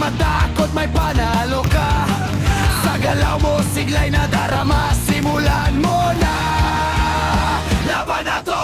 matakot, may panalo ka. Sa galaw mo, siglay na darama, simulan mo na. Laban na to,